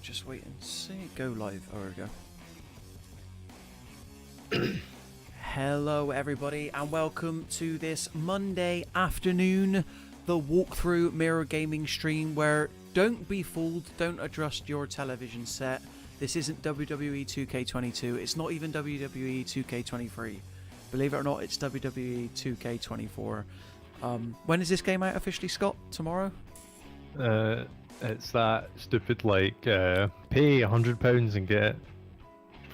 Just wait and see. Go live. Oh, there we go. Hello, everybody, and welcome to this Monday afternoon, the walkthrough Mirror Gaming stream where don't be fooled, don't adjust your television set. This isn't WWE 2K22. It's not even WWE 2K23. Believe it or not, it's WWE 2K24. When is this game out officially, Scott? Tomorrow? It's that stupid, like, pay £100 and get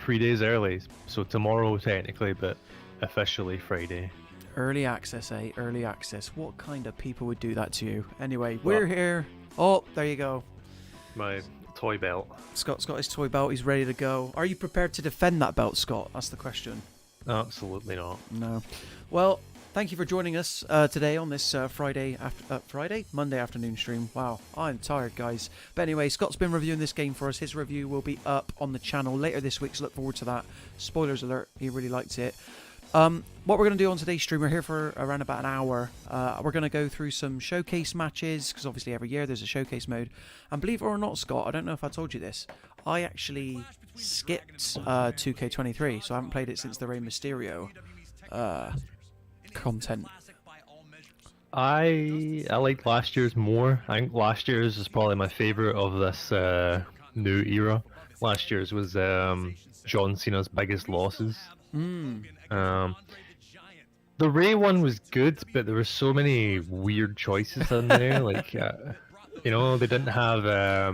3 days early. So tomorrow, technically, but officially Friday. Early access, eh? Early access. What kind of people would do that to you? Anyway, we're here. Oh, there you go. My toy belt. Scott's got his toy belt. He's ready to go. Are you prepared to defend that belt, Scott? That's the question. Absolutely not. No. Well, thank you for joining us today on this Monday afternoon stream. Wow, I'm tired, guys. But anyway, Scott's been reviewing this game for us. His review will be up on the channel later this week, so look forward to that. Spoilers alert, he really liked it. What we're going to do on today's stream, we're here for around about an hour. We're going to go through some showcase matches, because obviously every year there's a showcase mode. And believe it or not, Scott, I don't know if I told you this, I actually skipped 2K23, so I haven't played it since the Rey Mysterio content. I liked last year's more. I think last year's is probably my favourite of this new era. Last year's was John Cena's biggest losses. The Ray one was good, but there were so many weird choices in there. Like, you know, they didn't have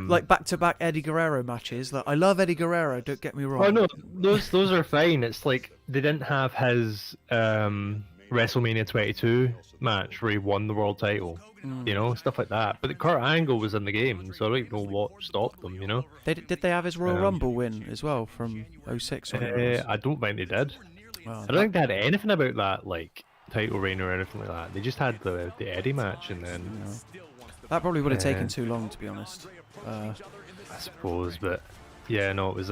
like back-to-back Eddie Guerrero matches. Like, I love Eddie Guerrero. Don't get me wrong. Oh no, those are fine. It's like they didn't have his WrestleMania 22 match where he won the world title. You know, stuff like that. But Kurt Angle was in the game, so I don't know what stopped them. You know, did they have his Royal Rumble win as well from 06? I don't think they did. Well, I don't think they had anything about that, like title reign or anything like that. They just had the Eddie match, and then that probably would have taken too long, to be honest. I suppose, but yeah, no, it was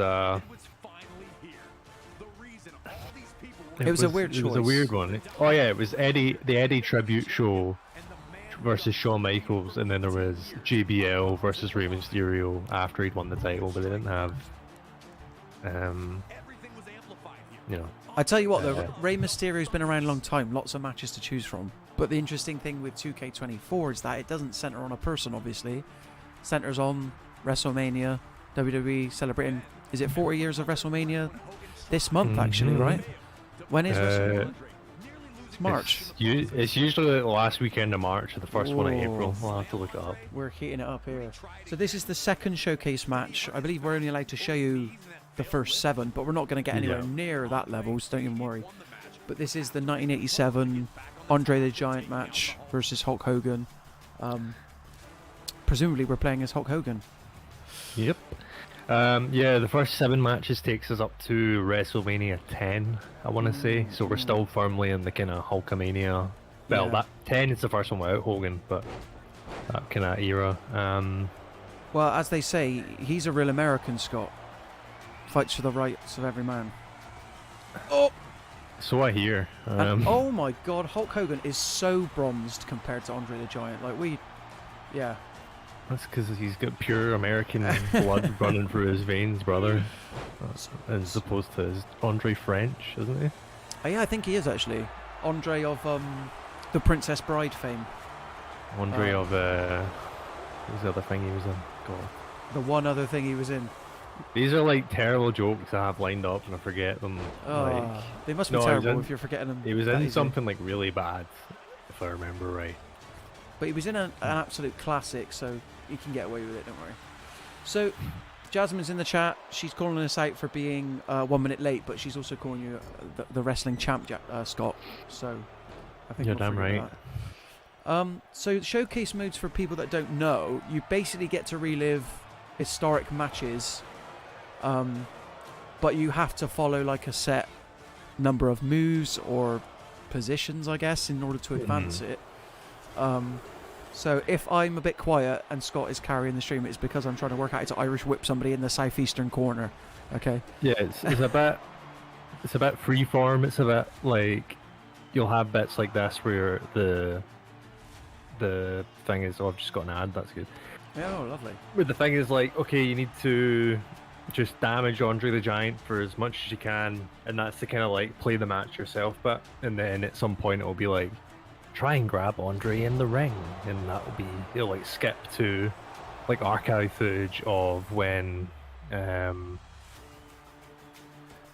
It was a weird choice. It was a weird one. Oh yeah, it was the Eddie tribute show versus Shawn Michaels, and then there was JBL versus Rey Mysterio after he'd won the title, but they didn't have, you know. I tell you what, though, Rey Mysterio's been around a long time, lots of matches to choose from. But the interesting thing with 2K24 is that it doesn't center on a person, obviously. It centers on WrestleMania, WWE celebrating, is it 40 years of WrestleMania this month, actually, right? When is WrestleMania? It's March. It's usually the last weekend of March or the first one in April. We'll have to look it up. We're heating it up here. So this is the second showcase match. I believe we're only allowed to show you the first 7, but we're not going to get anywhere near that level, so don't even worry. But this is the 1987 Andre the Giant match versus Hulk Hogan. Presumably we're playing as Hulk Hogan. Yep. Yeah, the first 7 matches takes us up to WrestleMania 10, I want to say. So we're still firmly in the kind of Hulkamania. Well, that 10 is the first one without Hogan, but that kind of era. Well, as they say, he's a real American, Scott. Fights for the rights of every man. Oh! So I hear. And, oh my god, Hulk Hogan is so bronzed compared to Andre the Giant. Like, yeah. That's because he's got pure American blood running through his veins, brother. As opposed to his Andre French, isn't he? Oh, yeah, I think he is actually. Andre of the Princess Bride fame. Andre of what was the other thing he was in? God. The one other thing he was in. These are like terrible jokes I have lined up and I forget them. They must be terrible if you're forgetting them. He was in something like really bad, if I remember right. But he was in an absolute classic, so you can get away with it, don't worry. So, Jasmine's in the chat. She's calling us out for being 1 minute late, but she's also calling you the wrestling champ, Scott. So, I think you're damn right. So, showcase modes for people that don't know, you basically get to relive historic matches, but you have to follow like a set number of moves or positions, I guess, in order to advance it. So if I'm a bit quiet and Scott is carrying the stream, it's because I'm trying to work out how to Irish whip somebody in the southeastern corner. Okay. Yeah, it's a bit freeform. It's a bit like you'll have bits like this where the thing is, oh, I've just got an ad. That's good. Yeah, oh, lovely. But the thing is, like, okay, you need to just damage Andre the Giant for as much as you can, and that's to kind of like play the match yourself. But and then at some point it'll be like, try and grab Andre in the ring, and that'll be it'll like skip to like archive footage of when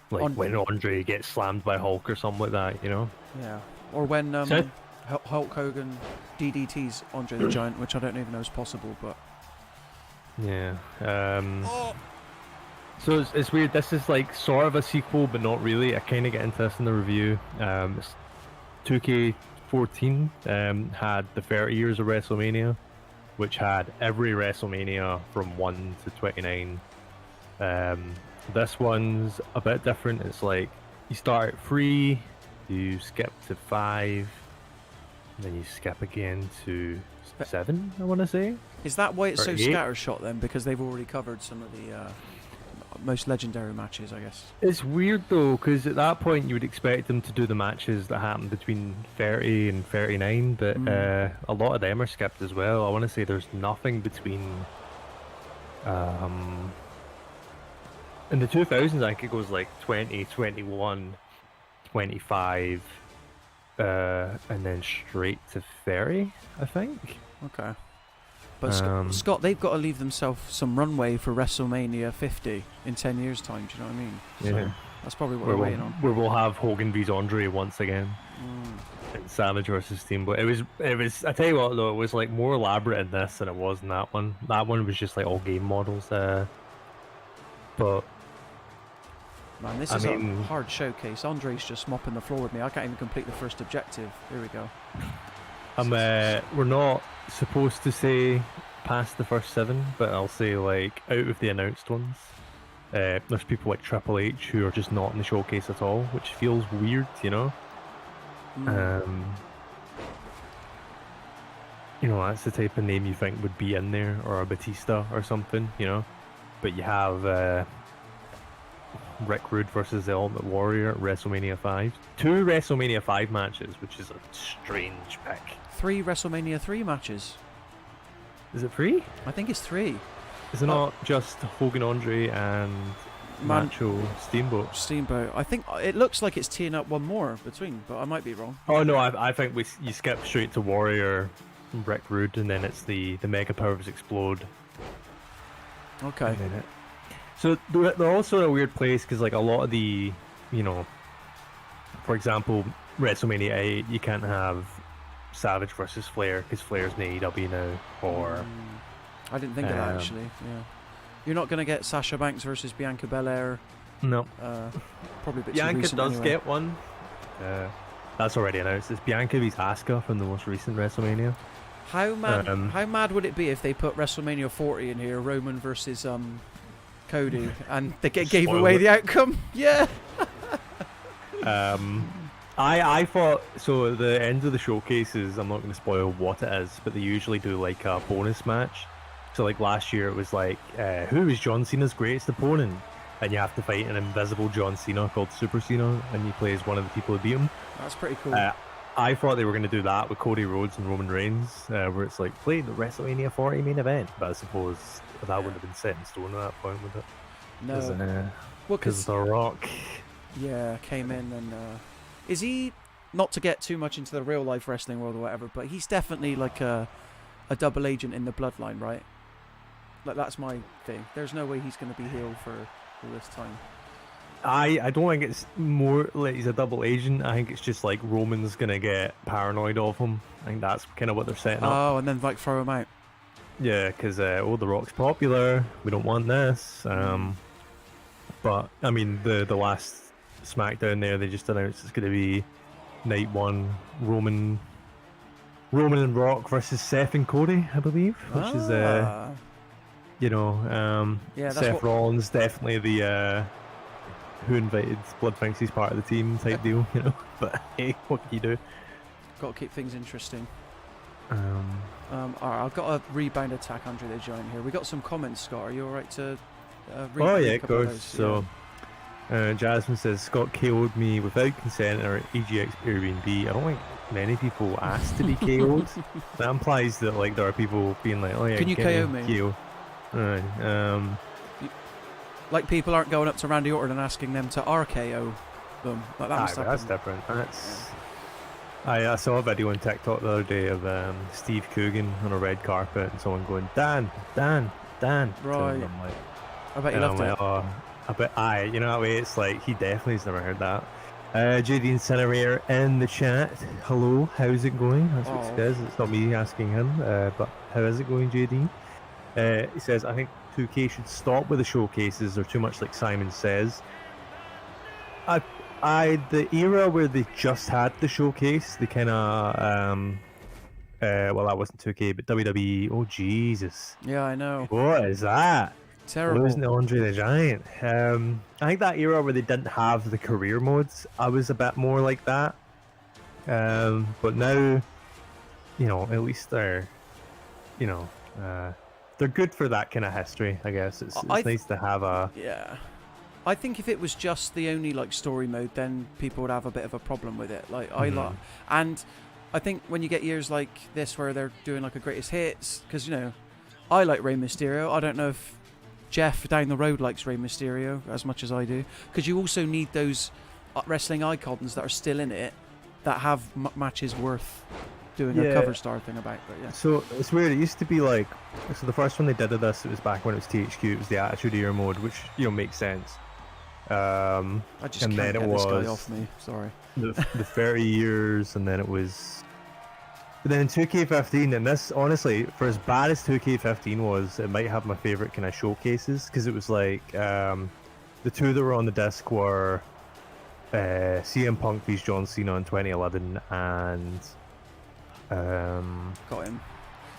when Andre gets slammed by Hulk or something like that, you know? Yeah. Or when Hulk Hogan DDT's Andre the Giant, which I don't even know is possible, but yeah. So it's weird. This is like sort of a sequel, but not really. I kind of get into this in the review. 2K14 had the 30 years of WrestleMania, which had every WrestleMania from 1 to 29. This one's a bit different. It's like you start at 3, you skip to 5, and then you skip again to 7, I want to say. Is that why it's so 38? scattershot then? Because they've already covered some of the most legendary matches, I guess. It's weird though, because at that point you would expect them to do the matches that happen between 30 and 39, but a lot of them are skipped as well. I want to say there's nothing between in the 2000s. I think it goes like 20, 21, 25, and then straight to 30, I think. Okay. But Scott, they've got to leave themselves some runway for WrestleMania 50 in 10 years' time. Do you know what I mean? Yeah. So that's probably what we're waiting on. Where we'll have Hogan vs Andre once again. And Savage versus Steamboat. It was. I tell you what though, it was like more elaborate in this than it was in that one. That one was just like all game models. But man, this is a hard showcase. Andre's just mopping the floor with me. I can't even complete the first objective. Here we go. We're not supposed to say past the first 7, but I'll say like out of the announced ones. There's people like Triple H who are just not in the showcase at all, which feels weird, you know. You know, that's the type of name you think would be in there, or a Batista or something, you know. But you have Rick Rude versus the Ultimate Warrior at WrestleMania 5. 2 WrestleMania 5 matches, which is a strange pick. 3 WrestleMania 3 matches. Is it 3? I think it's 3. Is it not just Hogan Andre and Macho Steamboat? I think it looks like it's teeing up one more between, but I might be wrong. Oh no, I think you skip straight to Warrior, Rick Rude, and then it's the Mega Powers Explode. Okay. So they're also in a weird place because like a lot of the, you know, for example, WrestleMania 8, you can't have Savage versus Flair because Flair's in AEW now, or I didn't think of that actually. Yeah, you're not going to get Sasha Banks versus Bianca Belair. No, probably a bit Bianca too recent does anyway. get one. That's already announced. It's Bianca vs Asuka from the most recent WrestleMania. How mad would it be if they put WrestleMania 40 in here, Roman versus Cody, and they gave away the outcome? Yeah. I thought so. At the end of the showcases, I'm not going to spoil what it is, but they usually do like a bonus match. So like last year, it was like who is John Cena's greatest opponent, and you have to fight an invisible John Cena called Super Cena, and you play as one of the people who beat him. That's pretty cool. I thought they were going to do that with Cody Rhodes and Roman Reigns, where it's like play the WrestleMania 40 main event, but I suppose that wouldn't have been set in stone at that point, would it? No. Because The Rock. Yeah, came in and is he, not to get too much into the real life wrestling world or whatever, but he's definitely like a double agent in the bloodline, right? Like that's my thing. There's no way he's going to be heel for all this time. I don't think it's more like he's a double agent. I think it's just like Roman's going to get paranoid of him. I think that's kind of what they're setting up. Oh, and then like throw him out. Yeah, because The Rock's popular. We don't want this. But I mean, the last SmackDown there, they just announced it's going to be night 1 Roman and Rock versus Seth and Cody, I believe, which is you know, Seth Rollins definitely the who invited Blood thinks he's part of the team type deal, you know. But hey, what can you do? Got to keep things interesting. Alright, I've got a rebound attack Andre the Giant here. We got some comments, Scott. Are you alright to read oh yeah, a of couple course. of those? So Jasmine says Scott KO'd me without consent or EGX Airbnb. I don't think many people ask to be KO'd. That implies that like there are people being like, "Oh yeah, Can you get KO me?" KO. Like people aren't going up to Randy Orton and asking them to RKO them. Like that must But happen. that's different. I saw a video on TikTok the other day of Steve Coogan on a red carpet and someone going, Dan. Right. I'm like, I bet you loved it. Oh, you know that way. It's like he definitely has never heard that. JD Incinerator in the chat. Hello, how's it going? That's what it says. It's not me asking him, but how is it going, JD? He says, I think 2K should stop with the showcases. They're too much like Simon says. The era where they just had the showcase, they kind of, well, that wasn't 2K, but WWE. Oh Jesus! Yeah, I know. What is that? Terrible. Losing to Andre the Giant. I think that era where they didn't have the career modes, I was a bit more like that. But now, you know, at least they're, you know, they're good for that kind of history. I guess it's nice to have a. Yeah. I think if it was just the only like story mode, then people would have a bit of a problem with it. Like and I think when you get years like this where they're doing like a greatest hits, because you know, I like Rey Mysterio. I don't know if Jeff down the road likes Rey Mysterio as much as I do, because you also need those wrestling icons that are still in it that have matches worth doing a cover star thing about. But yeah. So it's weird. It used to be like, so the first one they did of this, it was back when it was THQ. It was the Attitude Era mode, which you know makes sense. I just and can't then get it was this guy off me. Sorry. the 30 years, and then it was. But then in 2K15, and this honestly, for as bad as 2K15 was, it might have my favorite kind of showcases because it was like the two that were on the disc were CM Punk vs John Cena in 2011 and Got him.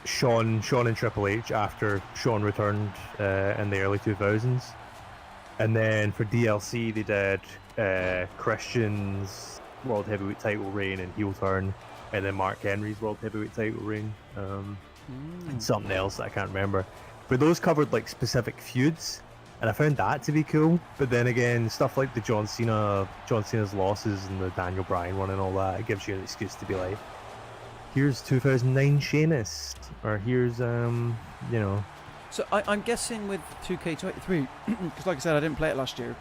Shawn and Triple H after Shawn returned in the early 2000s. And then for DLC, they did Christian's World Heavyweight title reign and heel turn, and then Mark Henry's World Heavyweight title reign, and something else that I can't remember. But those covered like specific feuds, and I found that to be cool. But then again, stuff like the John Cena's losses and the Daniel Bryan one and all that, it gives you an excuse to be like, here's 2009 Sheamus, or here's you know. So I'm guessing with 2K23, because like I said, I didn't play it last year.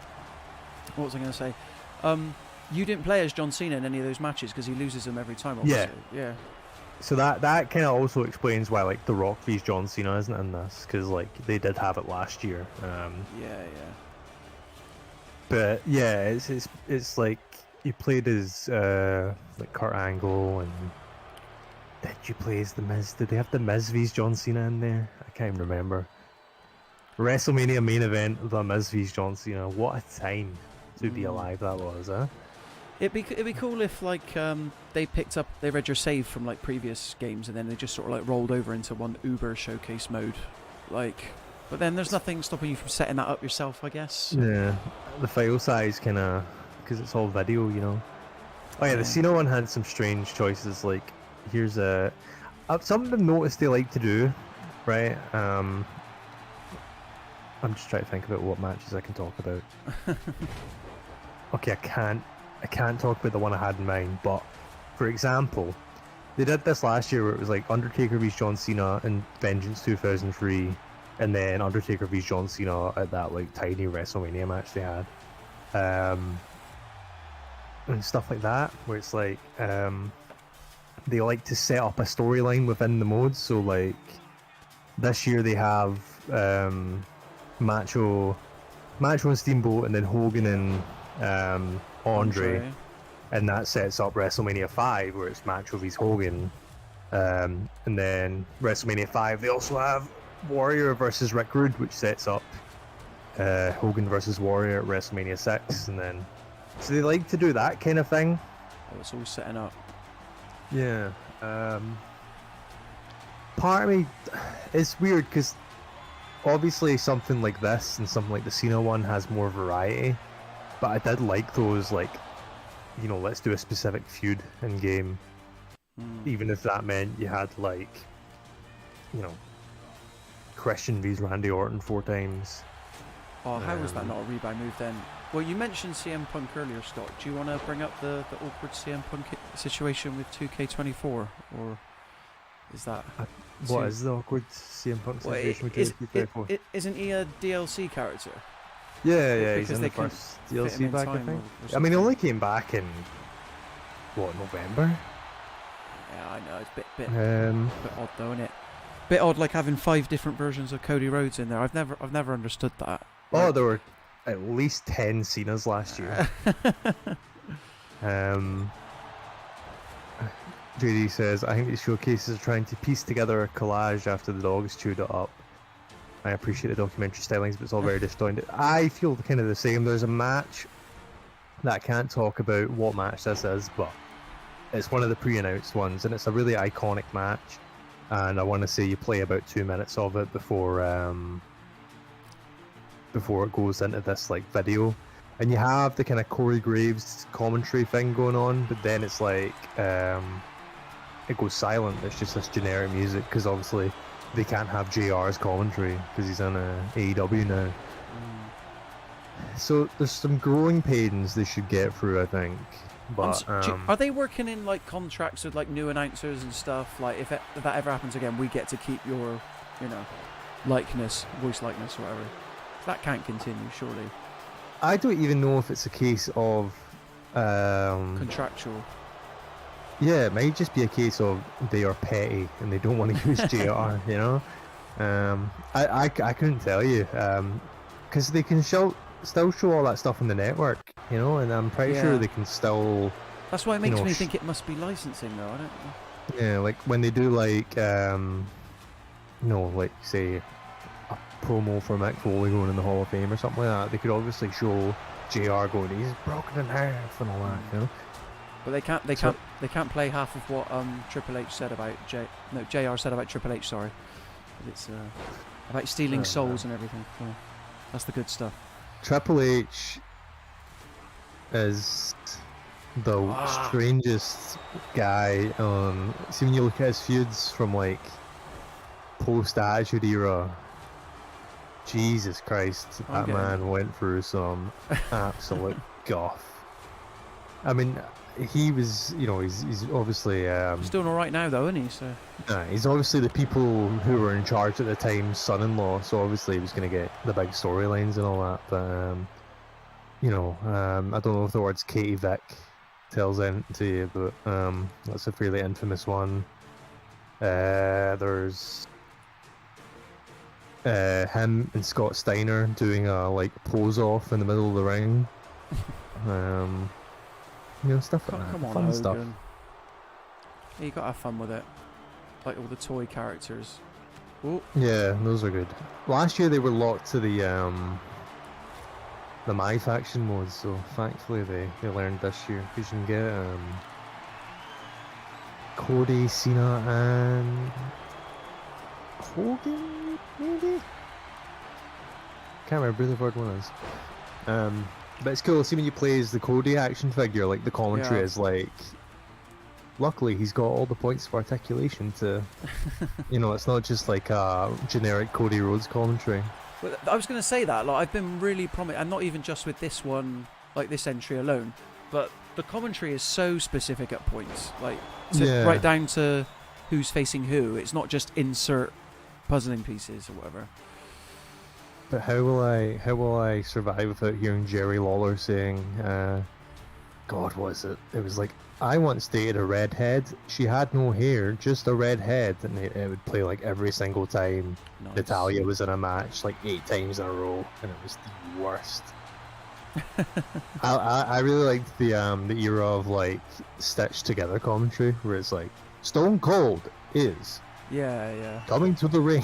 What was I going to say? You didn't play as John Cena in any of those matches because he loses them every time. Obviously. Yeah. So that kind of also explains why like The Rock vs John Cena isn't in this, because like they did have it last year. Yeah. But yeah, it's like you played as like Kurt Angle, and did you play as The Miz? Did they have The Miz vs John Cena in there? I can't even remember. WrestleMania main event, The Miz vs John Cena. What a time to be alive that was, huh? It'd be cool if like they read your save from like previous games and then they just sort of like rolled over into one Uber showcase mode, like. But then there's nothing stopping you from setting that up yourself, I guess. Yeah, the file size kind of, because it's all video, you know. Oh yeah, the Cena one had some strange choices. Like, here's something I've noticed they like to do, right? I'm just trying to think about what matches I can talk about. Okay, I can't talk about the one I had in mind, but for example, they did this last year where it was like Undertaker vs John Cena in Vengeance 2003, and then Undertaker vs John Cena at that like tiny WrestleMania match they had, and stuff like that, where it's like they like to set up a storyline within the modes. So like this year they have Macho and Steamboat, and then Hogan and Andre, and that sets up WrestleMania 5 where it's Macho vs Hogan, and then WrestleMania 5 they also have Warrior versus Rick Rude, which sets up Hogan versus Warrior at WrestleMania 6, and then so they like to do that kind of thing. Oh, it's all setting up. Yeah. Part of me, it's weird because obviously something like this and something like the Cena one has more variety, but I did like those, like, you know, let's do a specific feud in game, even if that meant you had like, you know, Christian vs Randy Orton 4 times, Oh, how was that not a rebound move then? Well, you mentioned CM Punk earlier, Scott. Do you want to bring up the awkward CM Punk situation with 2K24, or is that? What is the awkward CM Punk Well, situation with 2K24? Isn't he a DLC character? Yeah, he's Because in they the can first fit him DLC in back, I time think. or I mean, he something. only came back in November. Yeah, I know, it's a bit odd though, isn't it? Bit odd, like having 5 different versions of Cody Rhodes in there. I've never understood that. Oh, there were at least 10 Cenas last year. JD says, I think these showcases are trying to piece together a collage after the dogs chewed it up. I appreciate the documentary stylings, but it's all very disjointed. I feel kind of the same. There's a match that I can't talk about what match this is, but it's one of the pre-announced ones, and it's a really iconic match. And I want to say you play about 2 minutes of it before it goes into this like video, and you have the kind of Corey Graves commentary thing going on, but then it's like it goes silent. It's just this generic music because obviously they can't have JR's commentary because he's on AEW now. So there's some growing pains they should get through, I think. But are they working in like contracts with like new announcers and stuff? Like if that ever happens again, we get to keep your, likeness, voice likeness, or whatever. That can't continue, surely. I don't even know if it's a case of contractual. Yeah, it might just be a case of they are petty and they don't want to use JR. I couldn't tell you because they can still show all that stuff on the network, and I'm pretty sure they can still. That's why it makes me think it must be licensing, though. I don't know. Yeah, like when they do like like say a promo for Mick Foley going in the Hall of Fame or something like that, they could obviously show JR going, he's broken in half and all that, But they can't play half of what Triple H said about JR said about Triple H. Sorry, it's about stealing souls and everything. Oh, that's the good stuff. Triple H is the strangest guy. See, when you look at his feuds from like post Attitude Era, Jesus Christ, that man went through some absolute guff. I mean, he was, he's obviously he's doing all right now, though, isn't he? So he's obviously the people who were in charge at the time, son-in-law. So obviously he was going to get the big storylines and all that. But I don't know if the words Katie Vick tells anything to you, but that's a fairly infamous one. There's him and Scott Steiner doing a like pose off in the middle of the ring. Stuff like that. Come on, fun Hogan. stuff. Yeah, you gotta have fun with it. Like all the toy characters. Ooh. Yeah, those are good. Last year they were locked to the My Faction mode, so thankfully they learned this year. Because you can get Cody, Cena, and Hogan, maybe? Can't remember who the third one is. But it's cool. See, when you play as the Cody action figure, like the commentary is like, luckily he's got all the points for articulation to, it's not just like a generic Cody Rhodes commentary. Well, I was going to say that, like, I've been really and not even just with this one, like this entry alone, but the commentary is so specific at points, like right down to who's facing who. It's not just insert puzzling pieces or whatever. But how will I survive without hearing Jerry Lawler saying, God, what is it? It was like, I once dated a redhead. She had no hair, just a red head, and it would play like every single time Natalia was in a match, like 8 times in a row, and it was the worst. I really liked the era of like stitched together commentary, where it's like Stone Cold is coming to the ring.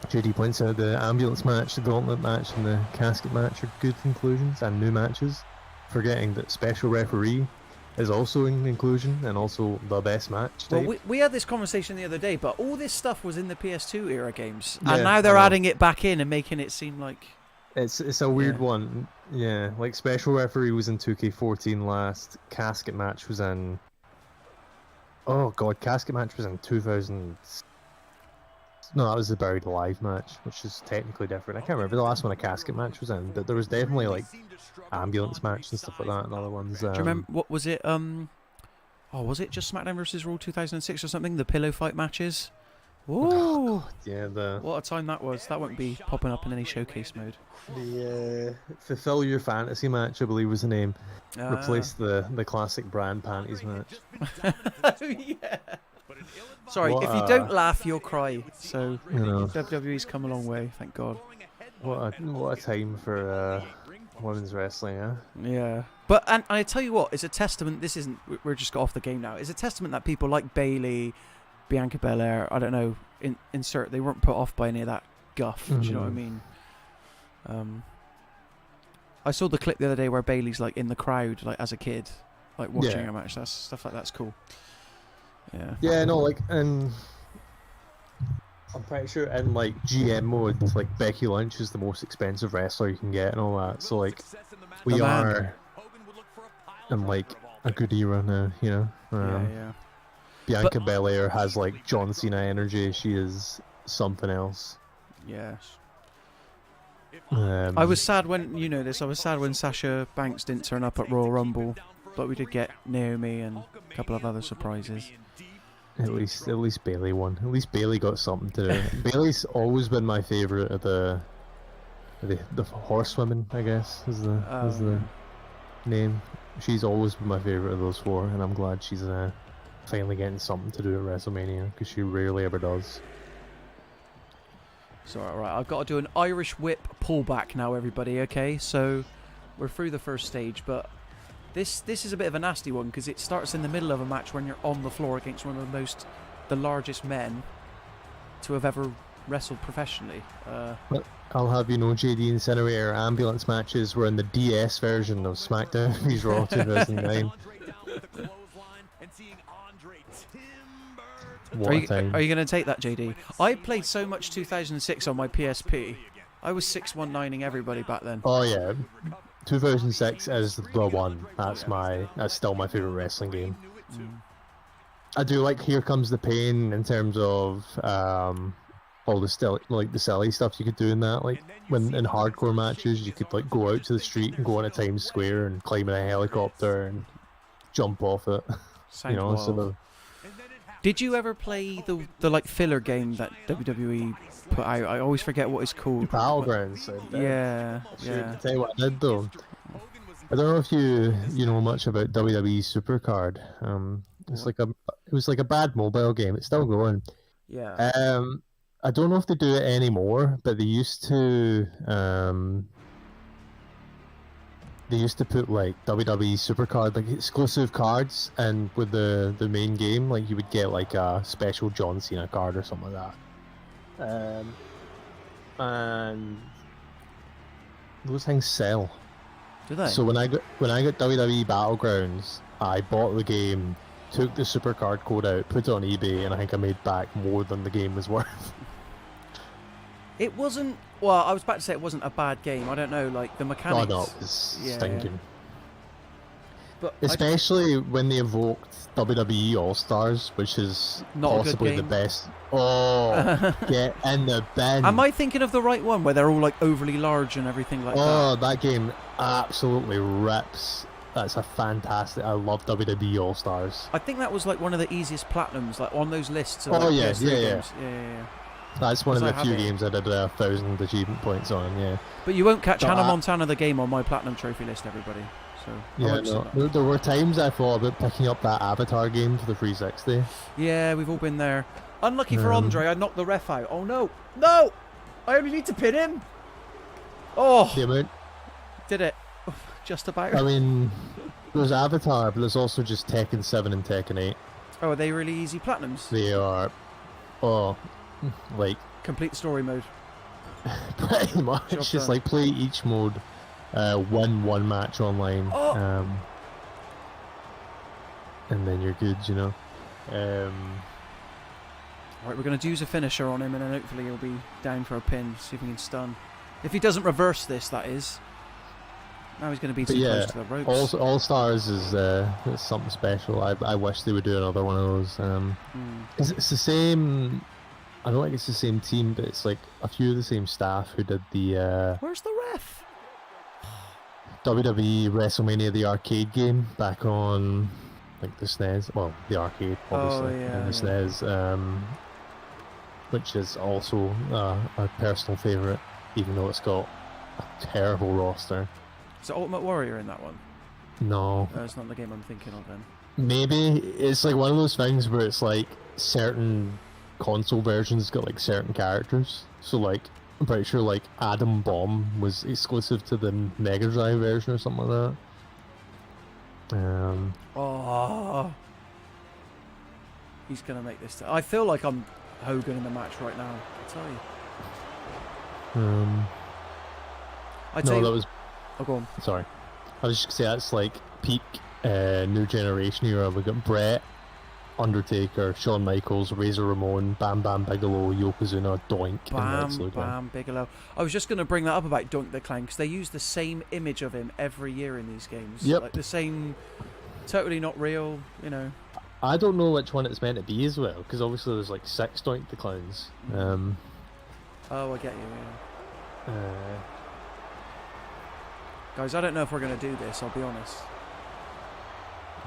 JD points out the ambulance match, the gauntlet match, and the casket match are good conclusions and new matches, forgetting that special referee is also an inclusion and also the best match type. Well, we had this conversation the other day, but all this stuff was in the PS2 era games, and now they're adding it back in and making it seem like it's a weird one. Yeah, like special referee was in 2K14 last. Casket match was in. Oh god, casket match was in 2000. no, that was the Buried Alive match, which is technically different. I can't remember the last one a casket match was in, but there was definitely like ambulance match and stuff like that, and other ones. Do you remember what was it? Oh, was it just SmackDown vs. Raw 2006 or something? The pillow fight matches. Ooh, yeah, what a time that was. That won't be popping up in any showcase mode. the Fulfill Your Fantasy match, I believe was the name. Replaced the classic brand panties match. Yeah. Sorry, What if you don't laugh, you'll cry. So WWE's come a long way, thank God. What a time for women's wrestling, eh? Yeah. But and I tell you what, it's a testament. This isn't. We're just got off the game now. It's a testament that people like Bayley, Bianca Belair, I don't know, insert. They weren't put off by any of that guff. Do you know what I mean? I saw the clip the other day where Bayley's like in the crowd, like as a kid, like watching a match. That's stuff like that's cool. Yeah. Yeah, no, like, and I'm pretty sure in like GM mode, like Becky Lynch is the most expensive wrestler you can get and all that. So like, we are in like a good era now, you know. Yeah. Bianca Belair has like John Cena energy. She is something else. Yeah. I was sad when I was sad when Sasha Banks didn't turn up at Royal Rumble, but we did get Naomi and a couple of other surprises. At least Bayley won. At least Bayley got something to do. Bayley's always been my favorite of the horsewomen, I guess is the name. She's always been my favorite of those four, and I'm glad she's finally getting something to do at WrestleMania because she rarely ever does. So alright, I've got to do an Irish whip pullback now, everybody. Okay, so we're through the first stage, but this is a bit of a nasty one because it starts in the middle of a match when you're on the floor against one of the largest men to have ever wrestled professionally. But I'll have you know, JD Incinerator ambulance matches were in the DS version of SmackDown vs. Raw 2009. Are you going to take that, JD? I played so much 2006 on my PSP. I was 619ing everybody back then. Oh yeah, 2006 is the one. That's still my favorite wrestling game. I do like Here Comes the Pain in terms of all the silly stuff you could do in that. Like when in hardcore matches, you could like go out to the street and go on a Times Square and climb in a helicopter and jump off it. Did you ever play the like filler game that WWE put out? I always forget what it's called. Battlegrounds. Yeah. Tell you what I did though. I don't know if you know much about WWE Supercard. It was like a bad mobile game. It's still going. Yeah. I don't know if they do it anymore, but they used to. They used to put like WWE Supercard, like exclusive cards, and with the main game, like you would get like a special John Cena card or something like that. And those things sell. Do they? So when I got WWE Battlegrounds, I bought the game, took the Supercard code out, put it on eBay, and I think I made back more than the game was worth. It wasn't. Well, I was about to say it wasn't a bad game. I don't know, like the mechanics. Oh no, it was stinking. But especially when they evoked WWE All Stars, which is not possibly the best. Oh, get in the bin. Am I thinking of the right one where they're all like overly large and everything like that? Oh, that game absolutely rips. That's a fantastic. I love WWE All Stars. I think that was like one of the easiest platinums, like on those lists. Of, yeah. Yeah. That's one of the few games I did 1,000 achievement points on, yeah. But you won't catch Hannah Montana the game on my platinum trophy list, everybody. So yeah, no. There were times I thought about picking up that Avatar game for the 360. Yeah, we've all been there. Unlucky for Andre, I knocked the ref out. Oh no! No! I only need to pin him! Oh! The amount... Did it. Just about. I mean, there's Avatar, but there's also just Tekken 7 and Tekken 8. Oh, are they really easy platinums? They are. Oh... Like complete story mode. Pretty much. Just like play each mode, win one match online, and then you're good, you know. Right, we're going to use a finisher on him, and then hopefully he'll be down for a pin. See if we can stun. If he doesn't reverse this, that is. Now he's going to be too close to the ropes. All Stars is something special. I wish they would do another one of those. It's the same. I don't think it's the same team, but it's like a few of the same staff who did the Where's the ref? WWE WrestleMania the arcade game back on like the SNES. Well, the arcade, Oh obviously, yeah, and the yeah. SNES, which is also a personal favourite, even though it's got a terrible roster. Is it Ultimate Warrior in that one? No, It's not the game I'm thinking of then. maybe it's like one of those things where it's like certain console versions got like certain characters. So like I'm pretty sure like Adam Bomb was exclusive to the Mega Drive version or something like that. Oh, he's gonna make this. I feel like I'm Hogan in the match right now. I tell you. I tell No, you. that was. Oh, go on. Sorry, I was just gonna say that's like peak new generation era. We got Brett, Undertaker, Shawn Michaels, Razor Ramon, Bam Bam Bigelow, Yokozuna, Doink, and Lex Luger. Bam Bigelow. I was just going to bring that up about Doink the Clown because they use the same image of him every year in these games. Yep. Like the same, totally not real, you know. I don't know which one it's meant to be as well, because obviously there's like 6 Doink the Clowns. Oh, I get you, yeah. Guys, I don't know if we're going to do this, I'll be honest.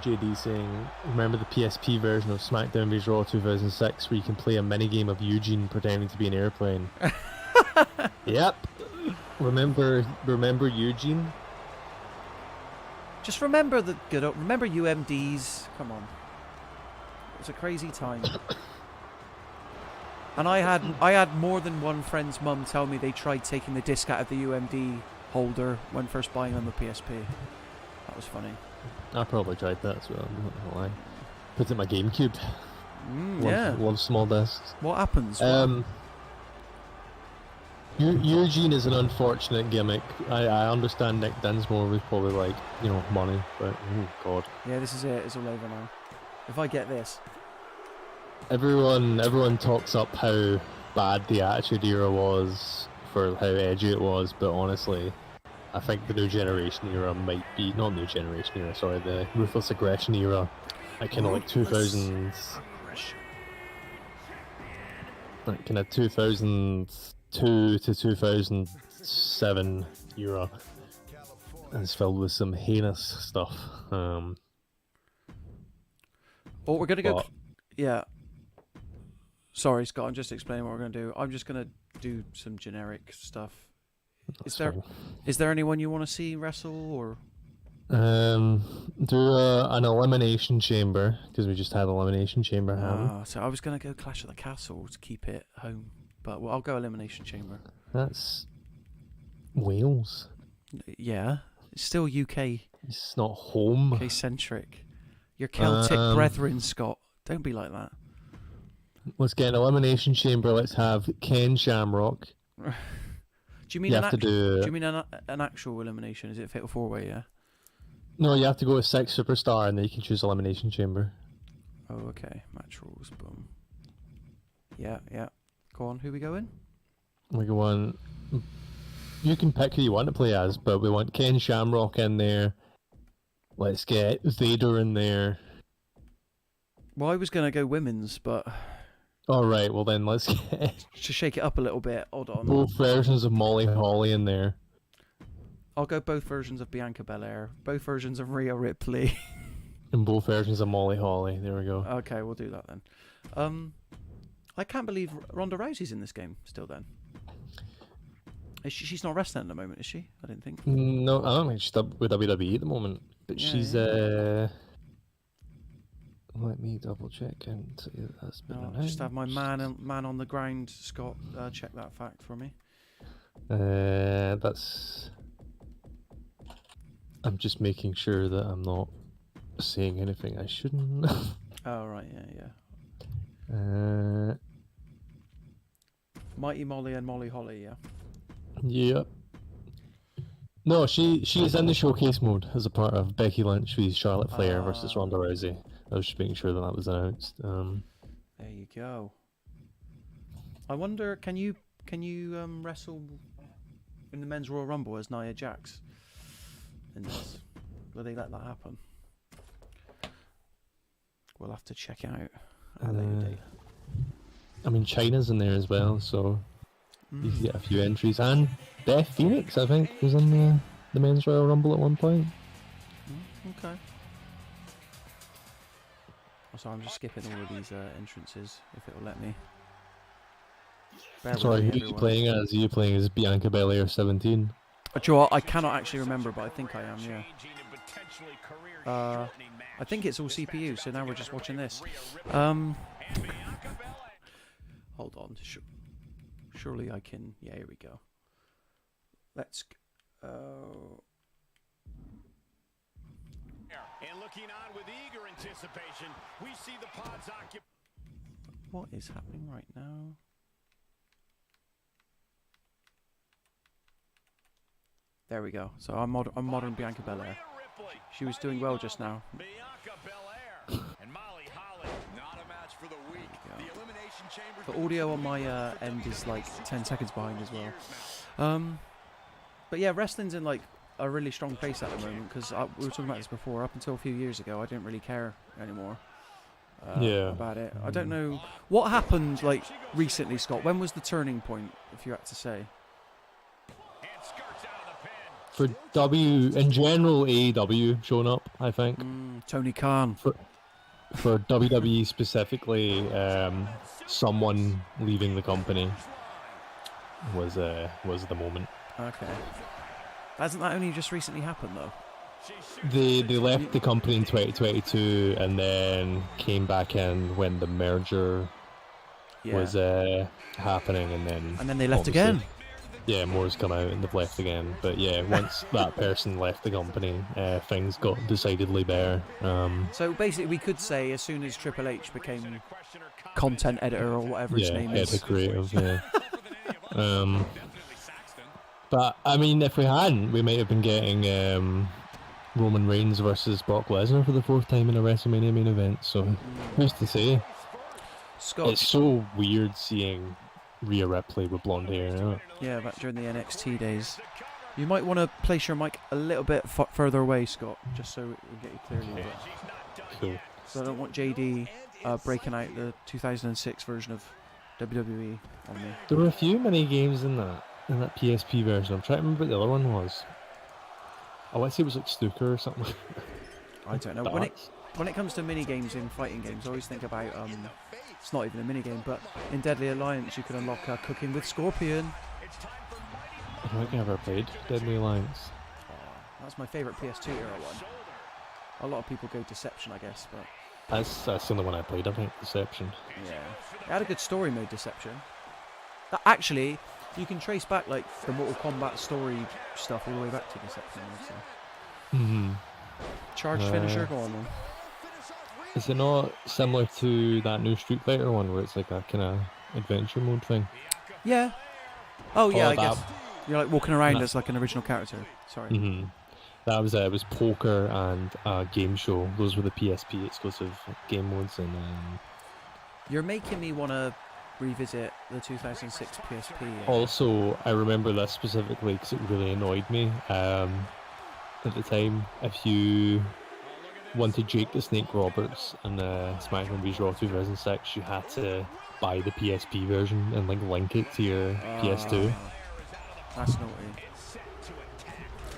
JD saying, remember the PSP version of SmackDown vs Raw 2006 where you can play a minigame of Eugene pretending to be an airplane? Yep. Remember Eugene? Just remember the good old, remember UMDs. Come on. It was a crazy time. And I had more than one friend's mum tell me they tried taking the disc out of the UMD holder when first buying them a PSP. That was funny. I probably tried that as well, I'm not gonna lie. Put it in my GameCube. Yeah. Love small discs. What happens? Eugene is an unfortunate gimmick. I understand Nick Dinsmore was probably like, you know, money, but oh god. Yeah, this is it. It's all over now. If I get this. Everyone talks up how bad the Attitude Era was for how edgy it was, but honestly, I think the New Generation Era might be, not New Generation Era, sorry, the Ruthless Aggression Era, at kind of like 2000s, like kind of 2002 to 2007 era, and it's filled with some heinous stuff. Oh, we're gonna go. Yeah. Sorry, Scott. I'm just explaining what we're gonna do. I'm just gonna do some generic stuff. Is there anyone you want to see wrestle or? Do an Elimination Chamber, because we just had Elimination Chamber. So I was gonna go Clash of the Castle to keep it home, but I'll go Elimination Chamber. That's Wales. Yeah, it's still UK. It's not home. UK centric. Your Celtic brethren, Scott. Don't be like that. Let's get an Elimination Chamber. Let's have Ken Shamrock. Do you mean do you mean an actual elimination? Is it Fatal 4-Way? Yeah. No, you have to go with 6 superstar, and then you can choose Elimination Chamber. Oh, okay. Match rules. Boom. Yeah. Go on. Who we going? We go on. You can pick who you want to play as, but we want Ken Shamrock in there. Let's get Vader in there. Well, I was gonna go women's, but. All right. Well, then let's get. To shake it up a little bit. Hold on. Both versions of Molly Holly in there. I'll go both versions of Bianca Belair, both versions of Rhea Ripley. And both versions of Molly Holly. There we go. Okay, we'll do that then. I can't believe Ronda Rousey's in this game still then. She's not wrestling at the moment, is she? I didn't think. No, I don't think she's with WWE at the moment. But yeah, she's let me double check and see that that's been announced. Just have my man on the ground, Scott, check that fact for me. That's. I'm just making sure that I'm not saying anything I shouldn't. Oh right, yeah. Mighty Molly and Molly Holly, yeah. Yep. No, she is in the showcase mode as a part of Becky Lynch vs Charlotte Flair versus Ronda Rousey. I was just making sure that was announced. There you go. I wonder, can you wrestle in the men's Royal Rumble as Nia Jax? In this, will they let that happen? We'll have to check it out at a later date. I mean, China's in there as well, so you can get a few entries. And Beth Phoenix, I think, was in the Men's Royal Rumble at one point. Okay. So I'm just skipping all of these entrances, if it'll let me. Bear Sorry, with me, who are you everyone. playing as? Are you playing as Bianca Belair 17? Do you know what? I cannot actually remember, but I think I am, yeah. I think it's all CPU, so now we're just watching this. Hold on. Surely I can... Yeah, here we go. Let's... And looking on with eager anticipation, we see the pods occupy. What is happening right now? There we go. So I'm modern Bianca Belair. She was doing well just now. Bianca Belair and Molly Holly. Not a match for the weak. The Elimination Chamber. The audio on my end is like 10 seconds behind as well. But yeah, wrestling's in like a really strong place at the moment because we were talking about this before. Up until a few years ago, I didn't really care anymore about it. I don't know what happened like recently, Scott. When was the turning point, if you had to say? For in general, AEW showing up, I think. Tony Khan. For WWE specifically, someone leaving the company was the moment. Okay. Hasn't that only just recently happened though? They left the company in 2022 and then came back in when the merger was happening, and then they left again. Yeah, more's come out and they've left again. But yeah, once that person left the company, things got decidedly better. So basically, we could say as soon as Triple H became content editor or whatever his name is. Yeah, head of creative. Yeah. But I mean, if we hadn't, we might have been getting Roman Reigns versus Brock Lesnar for the 4th time in a WrestleMania main event. So who's to say? Scott. It's so weird seeing Rhea Ripley with blonde hair. Yeah, back during the NXT days. You might want to place your mic a little bit further away, Scott, just so we'll get you clearly. Okay. Cool. So I don't want JD breaking out the 2006 version of WWE on me. There were a few mini games in that PSP version. I'm trying to remember what the other one was. I want to say it was like snooker or something. I don't know. When it comes to mini games in fighting games, I always think about it's not even a mini game, but in Deadly Alliance you can unlock Cooking with Scorpion. I don't think I ever played Deadly Alliance. That's my favourite PS2 era one. A lot of people go Deception, I guess, but that's the only one I played. I think Deception. Yeah, it had a good story mode, Deception. That actually, you can trace back like the Mortal Kombat story stuff all the way back to Deception. So. Charged finisher, go on then. Is it not similar to that new Street Fighter one where it's like a kind of adventure mode thing? Yeah. Oh yeah, I guess. that- You're like walking around as like an original character. Sorry. That was it was poker and game show. Those were the PSP exclusive game modes, and You're making me want to revisit the 2006 PSP. also I remember this specifically because it really annoyed me at the time. If you wanted Jake the Snake Roberts and SmackDown vs Raw 2006, you had to buy the PSP version and like link it to your PS2. That's naughty.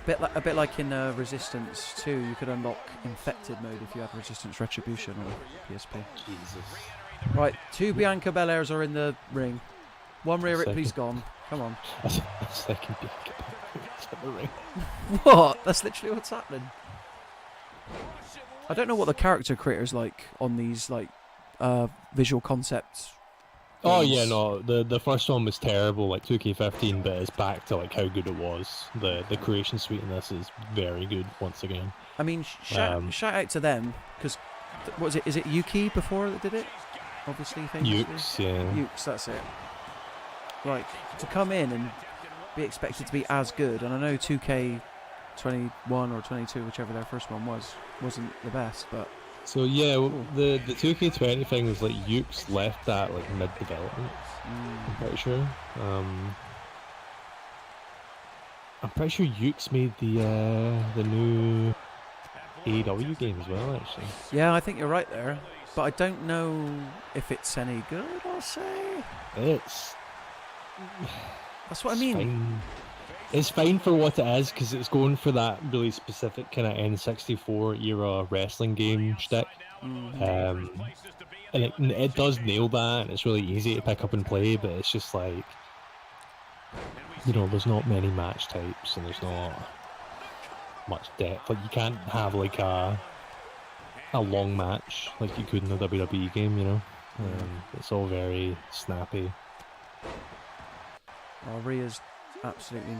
A bit like in Resistance 2, you could unlock Infected mode if you had Resistance Retribution on PSP. Jesus. Right, 2 Bianca Belairs are in the ring. 1 Rhea Ripley's gone. Come on. Second Bianca Belair's in the ring. What? That's literally what's happening. I don't know what the character creator's like on these like visual concepts. Oh yeah, no, the first one was terrible, like 2K15, but it's back to like how good it was. The creation suite in this is very good once again. I mean, shout out to them because what was it? Is it Yuki before that did it? Obviously, famously. Ukes, yeah. Ukes, that's it. Like to come in and be expected to be as good, and I know 2K21 or 22, whichever their first one wasn't the best, but. So yeah, the 2K20 thing was like Ukes left that like mid-development. I'm pretty sure. I'm pretty sure Ukes made the new AEW game as well, actually. Yeah, I think you're right there. but I don't know if it's any good, I'll say. It's That's what I mean. fine. It's fine for what it is, because it's going for that really specific kind of N64 era wrestling game shtick. And it does nail that, and it's really easy to pick up and play, but it's just like, you know, there's not many match types, and there's not much depth. Like, you can't have like a long match like you could in a WWE game, you know. It's all very snappy. Oh, Rhea's absolutely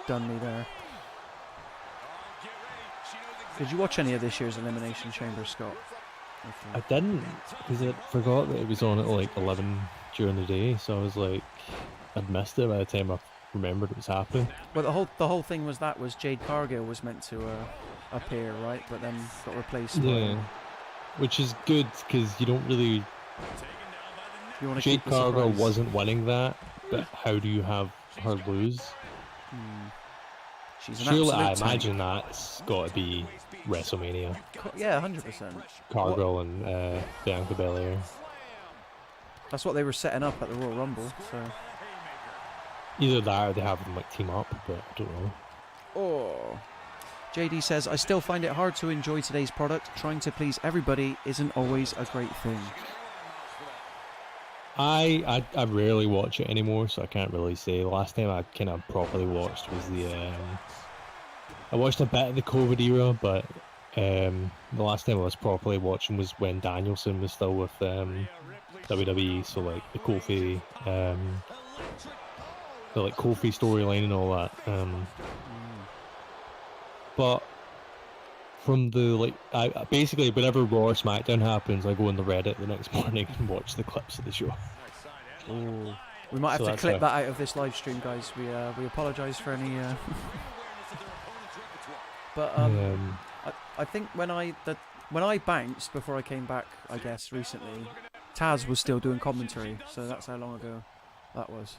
done me there. Did you watch any of this year's Elimination Chamber, Scott? I didn't, because I forgot that it was on at like 11 during the day, so I was like, I'd missed it by the time I remembered it was happening. Well, the whole thing was Jade Cargill was meant to appear, right? But then got replaced. Yeah, which is good, because you don't really. You want to Jade keep the Cargill surprise. wasn't winning that, but how do you have her lose? She's an Surely, I absolute tank. imagine that's got to be WrestleMania. Yeah, 100%. Cargill and Bianca Belair. That's what they were setting up at the Royal Rumble. So. Either that or they have them like team up, but I don't know. Oh. JD says, I still find it hard to enjoy today's product. Trying to please everybody isn't always a great thing. I rarely watch it anymore, so I can't really say. The last time I kind of properly watched was I watched a bit of the COVID era, but the last time I was properly watching was when Danielson was still with WWE, so like the Kofi, the like Kofi storyline and all that. But from the like, I basically whenever Raw or SmackDown happens, I go on the Reddit the next morning and watch the clips of the show. Ooh. We might have to clip that out of this live stream, guys. We apologise for any. But I think when I bounced before I came back, I guess recently, Taz was still doing commentary, so that's how long ago that was.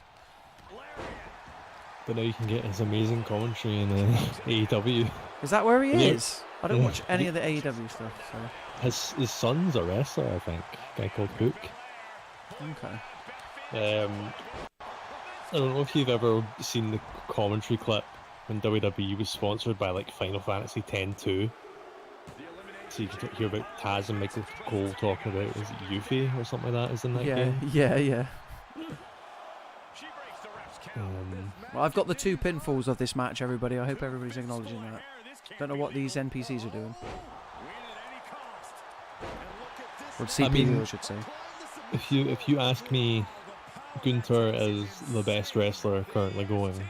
But now you can get his amazing commentary in AEW. Is that where he Yeah. is? I don't watch any of the AEW stuff. So. His son's a wrestler, I think. A guy called Hook. Okay. I don't know if you've ever seen the commentary clip when WWE was sponsored by like Final Fantasy X-2. So you can hear about Taz and Michael Cole talking about, is it Yuffie or something like that is in that game? Yeah. Um, Well, I've got the 2 pinfalls of this match, everybody. I hope everybody's acknowledging that. Don't know what these NPCs are doing. Or CPU, I mean, I should say. if you ask me, Gunther is the best wrestler currently going.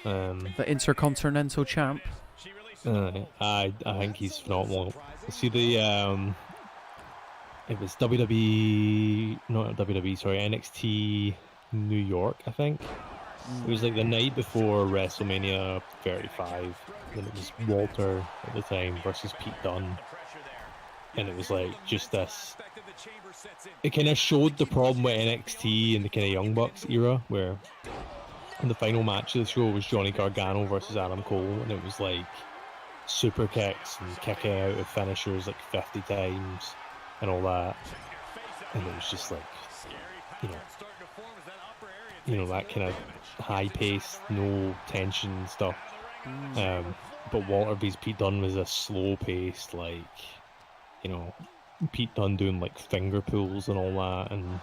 The Intercontinental Champ. I think he's phenomenal. See the it was WWE, not WWE, sorry, NXT New York, I think. It was like the night before WrestleMania 35, and it was Walter at the time versus Pete Dunne, and it was like just this. It kind of showed the problem with NXT and the kind of Young Bucks era, where the final match of the show was Johnny Gargano versus Adam Cole, and it was like super kicks and kicking out of finishers like 50 times and all that, and it was just like, you know that kind of high pace, no tension stuff. But Walter vs Pete Dunne was a slow paced, like, you know, Pete Dunne doing like finger pulls and all that, and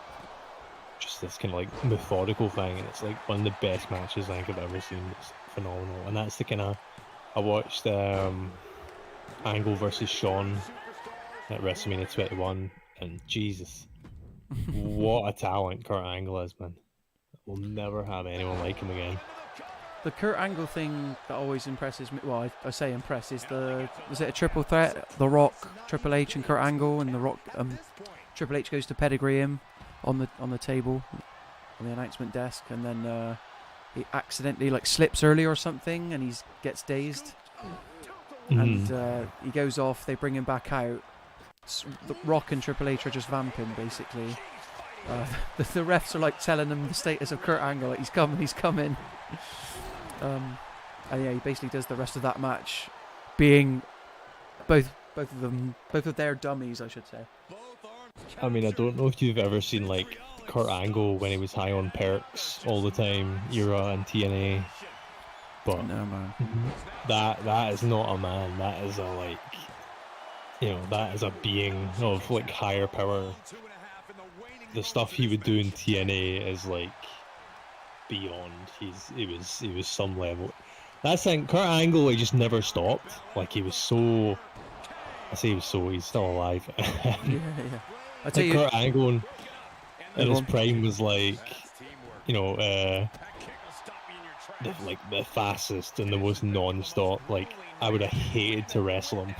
just this kind of like methodical thing, and it's like one of the best matches I think I've ever seen. It's phenomenal, and that's the kind of, I watched Angle versus Shawn at WrestleMania 21, and Jesus, what a talent Kurt Angle is, man. We'll never have anyone like him again. The Kurt Angle thing that always impresses me, well, I say impresses, was it a triple threat? The Rock, Triple H and Kurt Angle, and The Rock, Triple H goes to pedigree him on the table, on the announcement desk, and then he accidentally like slips early or something, and he gets dazed, and he goes off, they bring him back out. The Rock and Triple H are just vamping, basically. The refs are like telling them the status of Kurt Angle, like he's coming. And yeah, he basically does the rest of that match being both of their dummies, I should say. I mean, I don't know if you've ever seen like Kurt Angle when he was high on perks all the time, era and TNA, but No, man. that is not a man. That is a like, that is a being of like higher power. The stuff he would do in TNA is like beyond. He was some level. That's thing. Kurt Angle, he just never stopped. Like he was so. I say he was so. He's still alive. Yeah. I tell Like you, Kurt Angle in his Everyone- prime was like, the fastest and the most non-stop. Like I would have hated to wrestle him.